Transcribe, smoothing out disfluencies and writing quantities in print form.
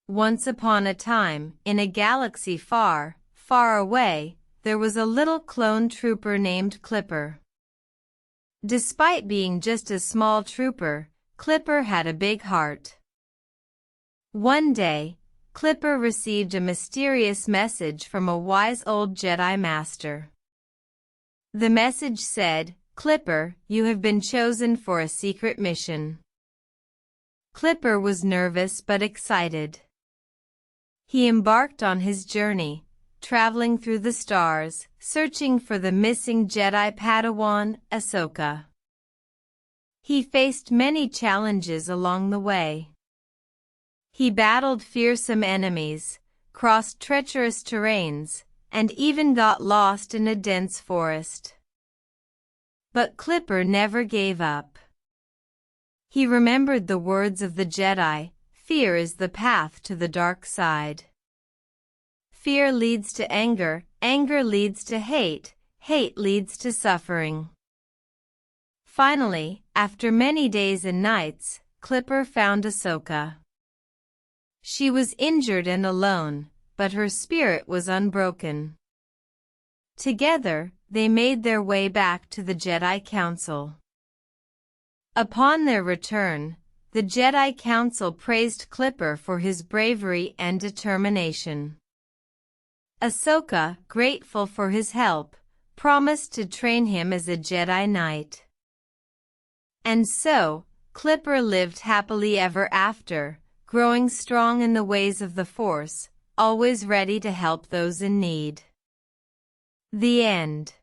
Once upon a time, in a galaxy far, far away, there was a little clone trooper named Clipper. Despite being just a small trooper, Clipper had a big heart. One day, Clipper received a mysterious message from a wise old Jedi Master. The message said, "Clipper, you have been chosen for a secret mission." Clipper was nervous but excited. He embarked on his journey, traveling through the stars, searching for the missing Jedi Padawan, Ahsoka. He faced many challenges along the way. He battled fearsome enemies, crossed treacherous terrains, and even got lost in a dense forest. But Clipper never gave up. He remembered the words of the Jedi, "Fear is the path to the dark side. Fear leads to anger, anger leads to hate, hate leads to suffering." Finally, after many days and nights, Clipper found Ahsoka. She was injured and alone, but her spirit was unbroken. Together, they made their way back to the Jedi Council. Upon their return, the Jedi Council praised Clipper for his bravery and determination. Ahsoka, grateful for his help, promised to train him as a Jedi Knight. And so, Clipper lived happily ever after, growing strong in the ways of the Force, always ready to help those in need. The end.